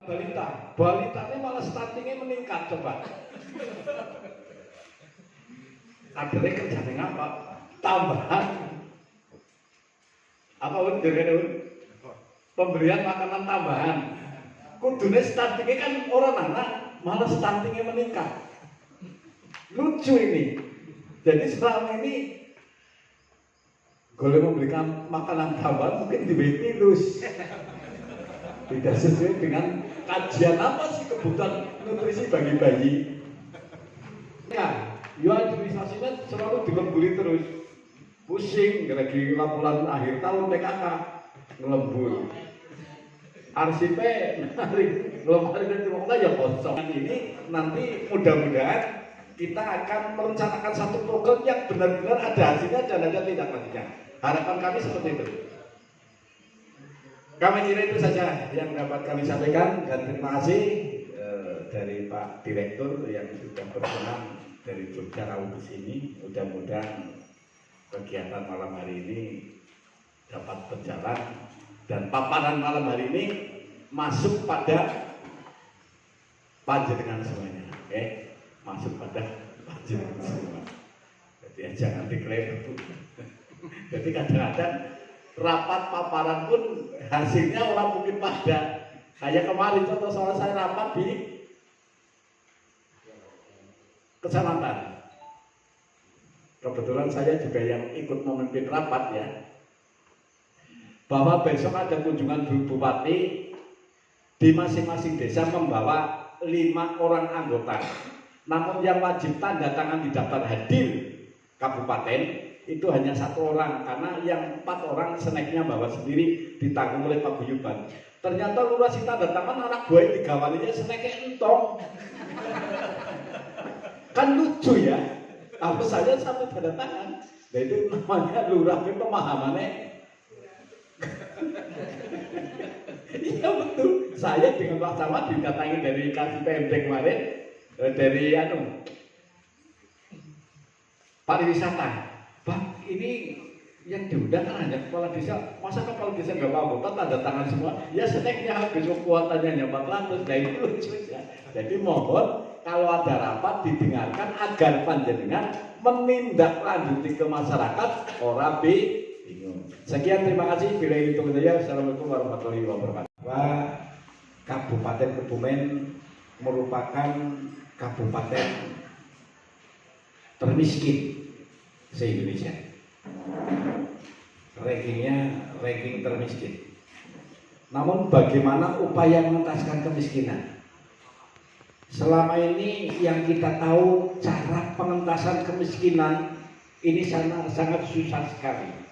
Balitanya malah stuntingnya meningkat coba. Kadernya kerjanya ngapa? Tambahan. Apa pemberian makanan tambahan. Kudune stuntingnya kan orang anak, malah stuntingnya meningkat. Lucu ini. Jadi selama ini boleh memberikan makanan tambahan mungkin dibetilus. Tidak sesuai dengan kajian apa sih kebutuhan nutrisi bagi bayi. Ya, administrasinya selalu dilemburi terus. Pusing, lagi laporan akhir tahun PKK ngelembur. Arsipnya lemari dan terima ya kosong. Ini nanti mudah-mudahan kita akan merencanakan satu program yang benar-benar ada hasilnya dan ada tindak lanjutnya. Harapan kami seperti itu. Kami kira itu saja yang dapat kami sampaikan dan terima kasih dari Pak Direktur yang sudah berkenan dari Jogja Rawuh ke sini. Mudah-mudahan kegiatan malam hari ini dapat berjalan dan paparan malam hari ini masuk pada panjenengan semuanya, oke? Masuk pada panjenengan semua. Jadi jangan diklaim. Jadi kadang-kadang rapat paparan pun hasilnya orang mungkin pada kayak kemarin contoh soal saya rapat di kecamatan. Kebetulan saya juga yang ikut memimpin rapat ya. Bahwa besok ada kunjungan bupati di masing-masing desa membawa 5 orang anggota. Namun yang wajib tanda tangan di daftar hadir kabupaten itu hanya 1 orang karena yang 4 orang seneknya bawa sendiri ditanggung oleh paguyuban. Ternyata lurah si tanda tangan anak buah digawaninya seneknya entong. Kan lucu ya. Apa saja satu tanda tangan. Nah itu namanya lurah itu pemahamannya. Iya betul. Saya dengan Pak Camat dikatangi dari kasih PMD kemarin dari pariwisata. Bang, ini yang diundang kan hanya kepala desa. Masa kepala desa nggak mau tanda tangan semua? Ya seneknya habis kuotanya hanya 400. Nah itu lucu ya. Jadi mohon kalau ada rapat didengarkan agar panjenengan menindaklanjuti ke masyarakat orang bingung. Sekian, terima kasih. Bila itu saja. Assalamualaikum warahmatullahi wabarakatuh. Kabupaten Kebumen merupakan kabupaten termiskin se-Indonesia. Ranking termiskin. Namun bagaimana upaya mengentaskan kemiskinan? Selama ini yang kita tahu cara pengentasan kemiskinan ini sangat susah sekali.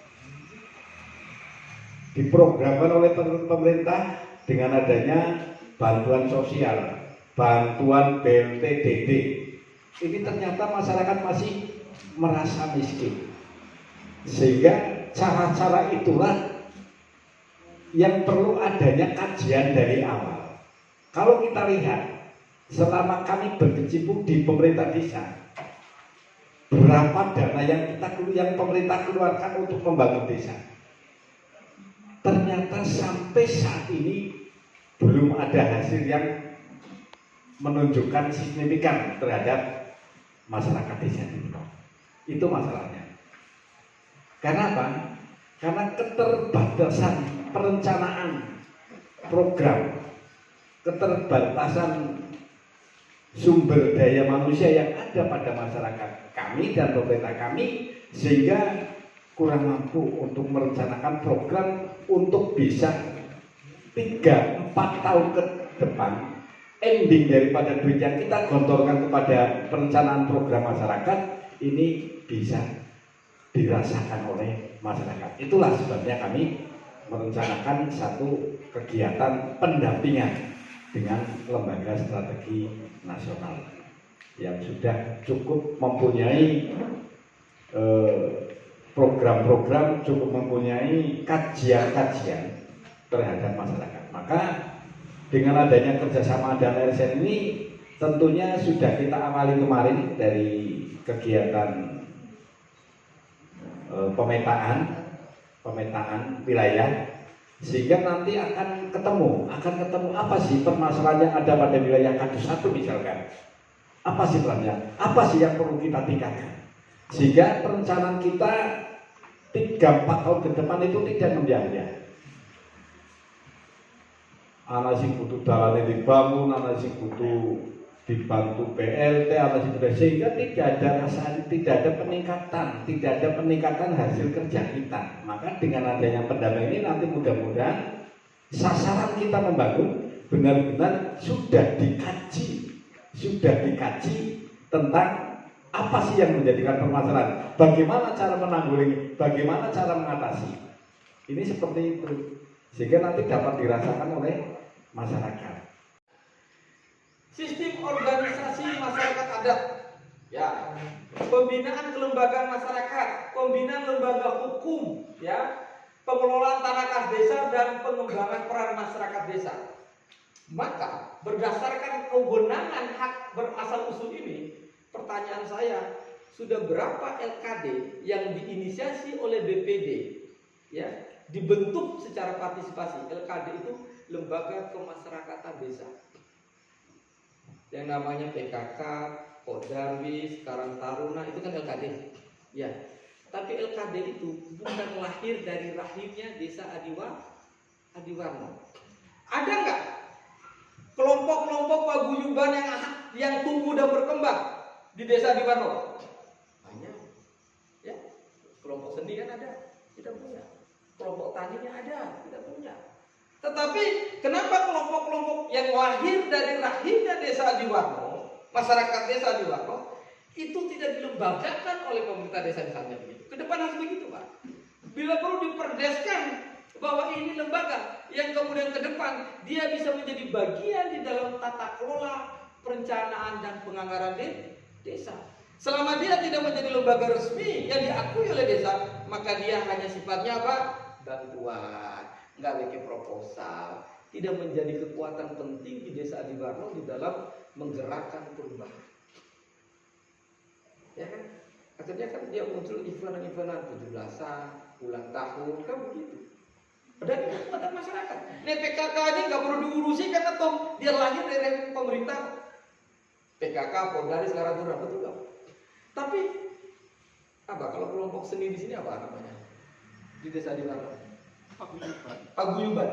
Diprogramkan oleh pemerintah dengan adanya bantuan sosial, bantuan BLT-DD. Ini ternyata masyarakat masih merasa miskin. Sehingga cara-cara itulah yang perlu adanya kajian dari awal. Kalau kita lihat selama kami berkecimpung di pemerintah desa, berapa dana yang pemerintah keluarkan untuk membangun desa? Ternyata sampai saat ini belum ada hasil yang menunjukkan signifikan terhadap masyarakat desa itu. Itu masalahnya. Karena apa? Karena keterbatasan perencanaan program, keterbatasan sumber daya manusia yang ada pada masyarakat kami dan pemerintah kami, sehingga kurang mampu untuk merencanakan program untuk bisa 3-4 tahun ke depan ending daripada duit yang kita gelontorkan kepada perencanaan program masyarakat ini bisa dirasakan oleh masyarakat. Itulah sebabnya kami merencanakan satu kegiatan pendampingan dengan lembaga strategi nasional yang sudah cukup mempunyai program-program, cukup mempunyai kajian-kajian terhadap masyarakat. Maka dengan adanya kerjasama dan RSN ini tentunya sudah kita awali kemarin dari kegiatan pemetaan wilayah Sehingga nanti akan ketemu apa sih permasalahan yang ada pada wilayah Kadu 1 misalkan. Apa sih perannya? Apa sih yang perlu kita tingkatkan? Sehingga perencanaan kita 3-4 tahun ke depan itu tidak membiayai. Anak sing butuh dalan dibangun, anak sing butuh dibantu PLT, anak sing butuh, sehingga tidak ada peningkatan hasil kerja kita. Maka dengan adanya pendamaian ini nanti mudah-mudahan sasaran kita membangun benar-benar sudah dikaji tentang apa sih yang menjadikan permasalahan, bagaimana cara menanggulangi, bagaimana cara mengatasi. Ini seperti itu, sehingga nanti dapat dirasakan oleh masyarakat. Sistem organisasi masyarakat adat, ya, pembinaan kelembagaan masyarakat, pembinaan lembaga hukum, ya, pengelolaan tanah kas desa dan pengembangan peran masyarakat desa. Maka berdasarkan kewenangan hak berasal usul ini, pertanyaan saya, sudah berapa LKD yang diinisiasi oleh BPD, ya, dibentuk secara partisipasi? LKD itu lembaga kemasyarakatan desa, yang namanya PKK, Kodarwis, Karang Taruna, itu kan LKD, ya. Tapi LKD itu bukan lahir dari rahimnya desa Adiwarno. Ada nggak kelompok-kelompok paguyuban yang tumbuh dan berkembang di desa Adiwarno? Banyak, ya. Kelompok seni kan ada, kita punya. Kelompok taninya ada, kita punya. Tetapi kenapa kelompok-kelompok yang lahir dari rahimnya desa Adiwarno, masyarakat desa Adiwarno, itu tidak dilembagakan oleh pemerintah desa misalnya begitu? Ke depan harus begitu, Pak. Bila perlu diperdeskan bahwa ini lembaga yang kemudian ke depan dia bisa menjadi bagian di dalam tata kelola perencanaan dan penganggaran desa. Selama dia tidak menjadi lembaga resmi yang diakui oleh desa, maka dia hanya sifatnya apa? Bantuan, nggak bikin proposal, tidak menjadi kekuatan penting di desa Adiwarno di dalam menggerakkan perubahan. Ya kan? Akhirnya kan dia muncul event-eventan 17-an, ulang tahun, kan begitu. Padahal itu kekuatan masyarakat. Nih PKK aja nggak perlu diurusi karena toh dia lahir dari pemerintah. PKK, Poldaris, Karangtaruna, betul nggak? Tapi apa kalau kelompok seni di sini apa namanya? Di desa Adiwarno? Paguyuban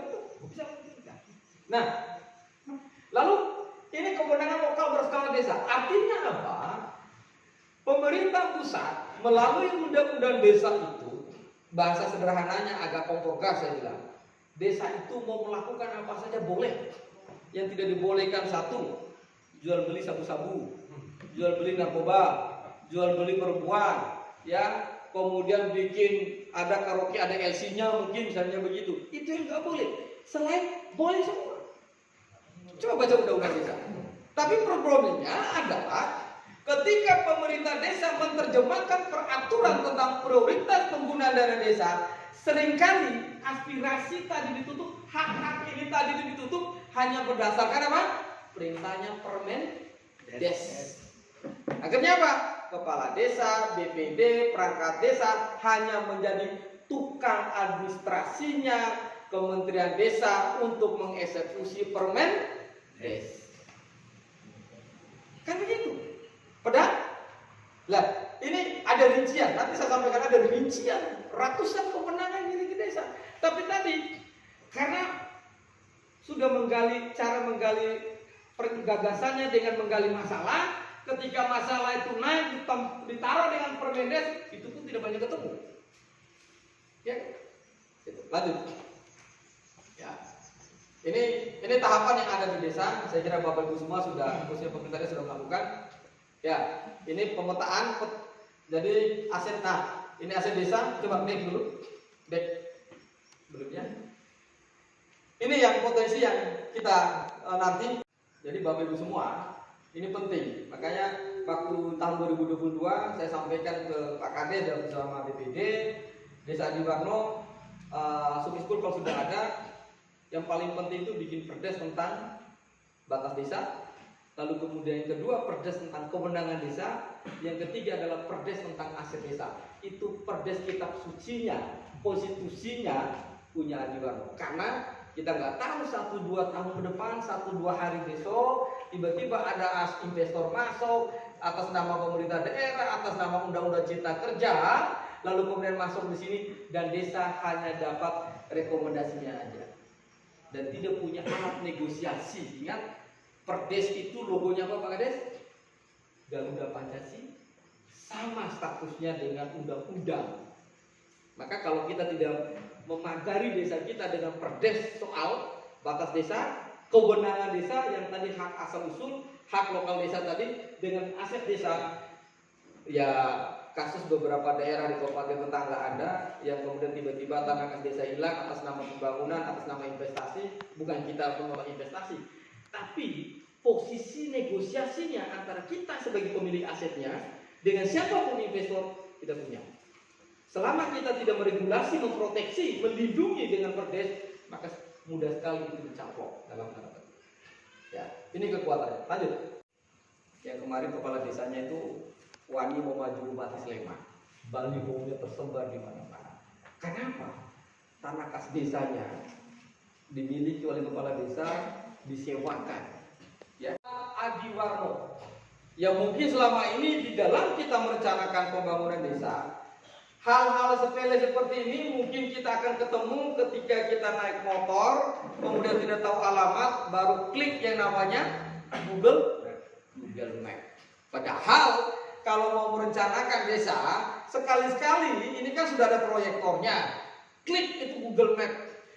itu bisa meningkat. Nah, lalu ini kewenangan lokal berskala desa. Artinya apa? Pemerintah pusat melalui undang-undang desa itu, bahasa sederhananya agak kompor-gas saya bilang, desa itu mau melakukan apa saja boleh. Yang tidak dibolehkan satu, jual beli sabu-sabu, jual beli narkoba, jual beli perempuan, ya. Kemudian bikin ada karaoke, ada LC-nya mungkin misalnya begitu. Itu yang nggak boleh. Selain boleh semua. Coba baca undang-undang desa. Tapi problemnya adalah ketika pemerintah desa menerjemahkan peraturan tentang prioritas penggunaan dana desa, seringkali aspirasi tadi ditutup, hak-hak ini tadi ditutup hanya berdasarkan apa? Perintahnya Permendes. Akhirnya apa? Kepala desa, BPD, perangkat desa hanya menjadi tukang administrasinya Kementerian Desa untuk mengeksekusi Permendes. Kan begitu. Padahal, lah ini ada rincian. Nanti saya sampaikan ada rincian ratusan kewenangan yang dimiliki desa. Tapi tadi karena sudah cara menggali gagasannya dengan menggali masalah. Ketika masalah itu naik ditaruh dengan Permendes, itu pun tidak banyak ketemu. Ya, lanjut. Ya, ini tahapan yang ada di desa. Saya kira Bapak Ibu semua sudah, khususnya pemerintahnya sudah melakukan. Ya, ini pemetaan. Jadi aset. Nah, ini aset desa. Coba back dulu. Back belumnya. Ini yang potensi yang kita nanti. Jadi Bapak Ibu semua. Ini penting, makanya waktu tahun 2022 saya sampaikan ke Pak Kades dan bersama BPD, Desa Adiwarno, Sumiskul kalau sudah ada, yang paling penting itu bikin perdes tentang batas desa, lalu kemudian yang kedua perdes tentang kewenangan desa, yang ketiga adalah perdes tentang aset desa. Itu perdes kitab sucinya konstitusinya punya Adi Warno. Karena kita nggak tahu 1-2 tahun ke depan, 1-2 hari besok, tiba-tiba ada investor masuk atas nama pemerintah daerah, atas nama undang-undang cipta kerja, lalu kemudian masuk di sini dan desa hanya dapat rekomendasinya aja dan tidak punya alat negosiasi. Ingat, Perdes itu logonya apa Pak Kades? Garuda Pancasila, sama statusnya dengan undang-undang. Maka kalau kita tidak memagari desa kita dengan perdes soal batas desa, kewenangan desa yang tadi hak asal usul, hak lokal desa tadi dengan aset desa, ya kasus beberapa daerah di kabupaten tetangga ada yang kemudian tiba-tiba tanah kas desa hilang atas nama pembangunan, atas nama investasi. Bukan kita menolak investasi, tapi posisi negosiasinya antara kita sebagai pemilik asetnya dengan siapapun investor kita punya. Selama kita tidak meregulasi, memproteksi, melindungi dengan perdes, maka mudah sekali itu dicaplok dalam tanda petik. Ya, ini kekuatannya. Lanjut. Yang kemarin kepala desanya itu wani mau maju Bupati Sleman. Balihonya tersebar di mana-mana. Kenapa? Tanah kas desanya dimiliki oleh kepala desa, disewakan. Ya, Adi Warno. Yang mungkin selama ini di dalam kita merencanakan pembangunan desa, hal-hal sepele seperti ini mungkin kita akan ketemu ketika kita naik motor, kemudian tidak tahu alamat, baru klik yang namanya Google Map. Padahal kalau mau merencanakan desa, sekali-sekali ini kan sudah ada proyektornya. Klik itu Google Map,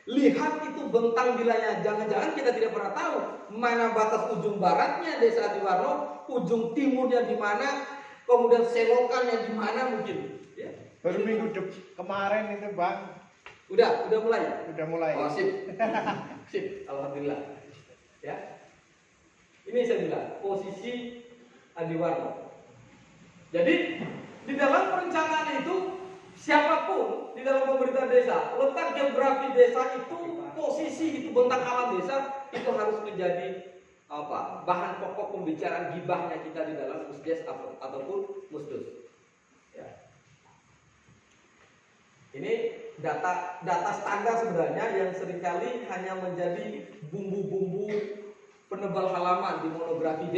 lihat itu bentang wilayah. Jangan-jangan kita tidak pernah tahu mana batas ujung baratnya desa Adi Warno, ujung timurnya di mana, kemudian selokannya di mana mungkin. Ya. Baru minggu kemarin itu Bang. Udah mulai. Udah mulai. Oh, sip. Sip, alhamdulillah. Ya. Ini saya bilang posisi Adi Warno. Jadi di dalam perencanaan itu siapapun di dalam pemerintah desa, letak geografi desa itu, posisi itu, bentang alam desa itu harus menjadi bahan pokok pembicaraan gibahnya kita di dalam musdes ataupun musdus. Ya. Ini data standar sebenarnya yang seringkali hanya menjadi bumbu-bumbu penebal halaman di monografi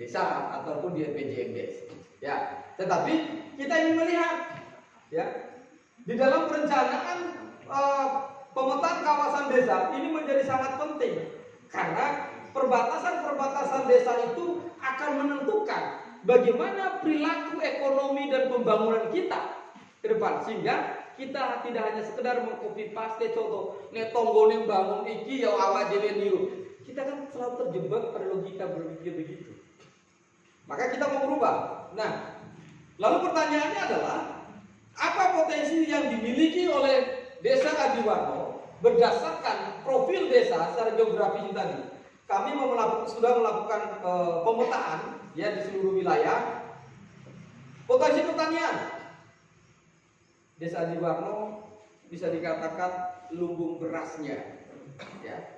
desa ataupun di RPJMDes. Ya, tetapi kita ingin melihat, ya, di dalam perencanaan pemetaan kawasan desa ini menjadi sangat penting karena perbatasan-perbatasan desa itu akan menentukan bagaimana perilaku ekonomi dan pembangunan kita ke depan, sehingga kita tidak hanya sekedar mengcopy paste contoh netonggone bangun iki ya awak dhewe niru. Kita kan selalu terjebak pada logika berpikir begitu. Maka kita mau berubah. Nah, lalu pertanyaannya adalah apa potensi yang dimiliki oleh desa Adi Warno berdasarkan profil desa secara geografis tadi. Kami sudah melakukan pemetaan ya di seluruh wilayah. Potensi pertanian desa Adi Warno bisa dikatakan lumbung berasnya, ya.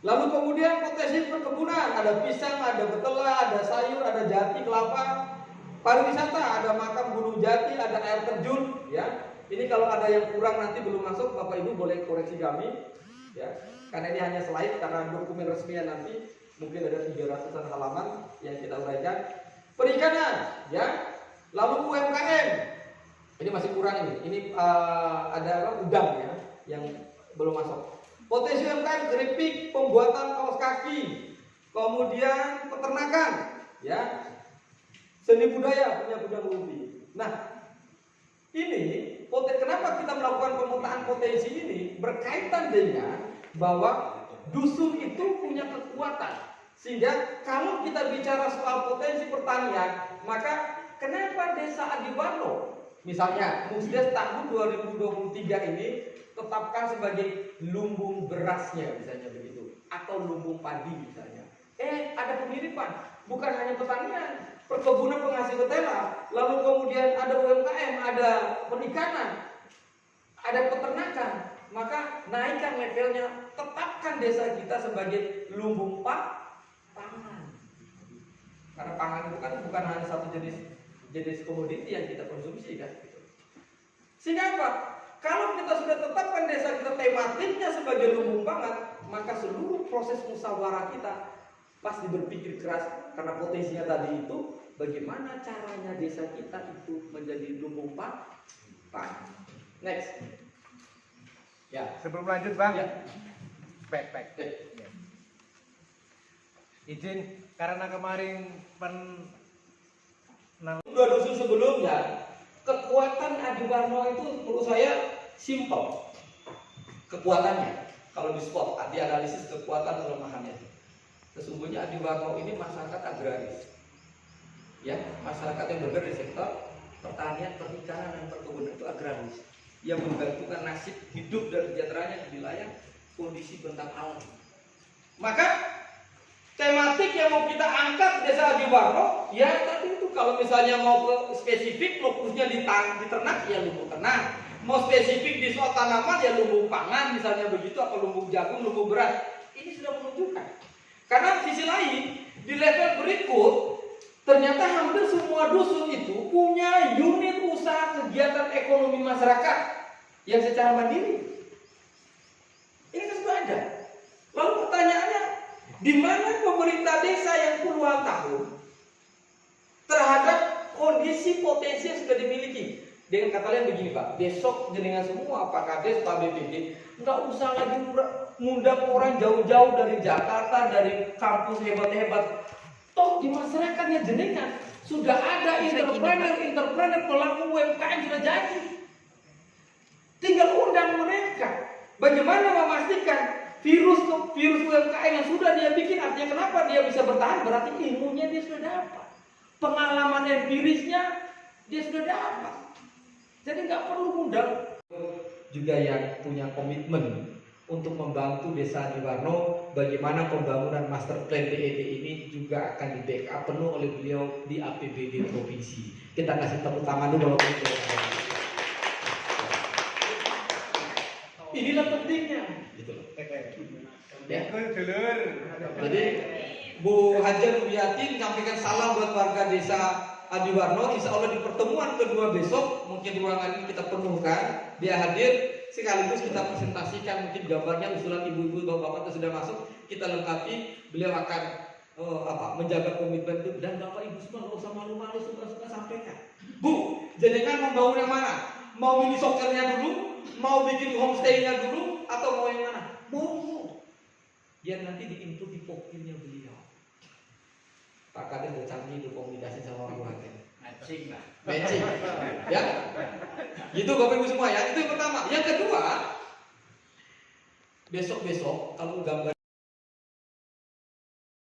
Lalu kemudian potensi perkebunan, ada pisang, ada betela, ada sayur, ada jati, kelapa. Pariwisata, ada makam Gunung Jati, ada air terjun, ya. Ini kalau ada yang kurang nanti belum masuk, Bapak Ibu boleh koreksi kami, ya. Karena ini hanya slide, karena dokumen resminya nanti mungkin ada 300-an halaman yang kita uraikan. Perikanan, ya. Lalu UMKM, ini masih kurang ini. Ini ada udang ya, yang belum masuk. Potensi UMKM, keripik, pembuatan kaos kaki, kemudian peternakan, ya, seni budaya, punya gudang lumpi. Nah, ini kenapa kita melakukan pemetaan potensi ini berkaitan dengan bahwa dusun itu punya kekuatan, sehingga kalau kita bicara soal potensi pertanian, maka kenapa desa Adi Warno, misalnya musdes tahun 2023 ini tetapkan sebagai lumbung berasnya misalnya begitu, atau lumbung padi misalnya. Ada kemiripan, bukan hanya pertanian, perkebunan penghasil ketela, lalu kemudian ada UMKM, ada perikanan, ada peternakan. Maka naikkan levelnya, tetapkan desa kita sebagai lumbung pangan. Karena pangan itu kan bukan hanya satu jenis komoditi yang kita konsumsi kan. Sehingga apa? Kalau kita sudah tetapkan desa kita tematiknya sebagai lumbung pangan, maka seluruh proses musyawarah kita pasti berpikir keras karena potensinya tadi itu bagaimana caranya desa kita itu menjadi lumbung pangan. Next. Ya. Sebelum lanjut bang, Ya. back. Ya. Izin karena kemarin Dua dusun sebelumnya, kekuatan Adi Warno itu menurut saya simpel. Kekuatannya, kalau di spot, dianalisis kekuatan kelemahannya. Sesungguhnya Adi Warno ini masyarakat agraris, ya, masyarakat yang bergerak di sektor pertanian, perikanan, dan perkebunan itu agraris, yang menggantungkan nasib hidup dan sejahteranya di wilayah kondisi bentang alam. Maka tematik yang mau kita angkat di desa Adi Warno, ya tadi itu kalau misalnya mau ke spesifik fokusnya di ternak, ya lumbung ternak. Mau spesifik di soal tanaman, ya lumbung pangan misalnya begitu, atau lumbung jagung, lumbung beras. Ini sudah menunjukkan. Karena sisi lain di level berikut ternyata hampir semua dusun itu punya unit usaha kegiatan ekonomi masyarakat yang secara mandiri. Ini kan sudah ada. Lalu pertanyaannya, di mana pemerintah desa yang puluhan tahun terhadap kondisi potensi yang sudah dimiliki? Dengan kata lain begini Pak, besok jenengan semua Pak Kades, Pak BPD, nggak usah lagi ngundang orang jauh-jauh dari Jakarta, dari kampus hebat-hebat. Toh di masyarakatnya jenengan sudah ada entrepreneur pelaku UMKM sudah jadi. Tinggal undang mereka. Bagaimana memastikan virus UMKM yang sudah dia bikin, artinya kenapa dia bisa bertahan? Berarti ilmunya dia sudah dapat, pengalaman empirisnya dia sudah dapat. Jadi nggak perlu undang. Juga yang punya komitmen untuk membantu desa Adi Warno, bagaimana pembangunan master plan DET ini juga akan di backup penuh oleh beliau di APBD provinsi. Kita kasih tepuk tangan dulu walaupun itu. Inilah pentingnya, gitu loh. Ya. Jadi Bu Hajar Rubiati menyampaikan salam buat warga desa Adi Warno. Insya Allah di pertemuan kedua besok mungkin ruangan ini kita penuhkan, dia hadir sekaligus kita presentasikan mungkin gambarnya, usulan ibu-ibu bapak-bapak itu sudah masuk, kita lengkapi. Beliau akan menjaga komitmen itu, dan bapak ibu semua nggak usah malu-malu, suka-suka sampaikan. Bu, jenengan mau bangun yang mana? Mau mini soccernya dulu, mau bikin homestay-nya dulu, atau mau yang mana? Mau. Biar nanti diinput di pokilnya beliau. Pak Kades udah canggih itu komunikasi sama orang tua. Matching lah. Matching. Ya. Itu Bapak Ibu semua ya. Itu yang pertama. Yang kedua, besok-besok kalau gambar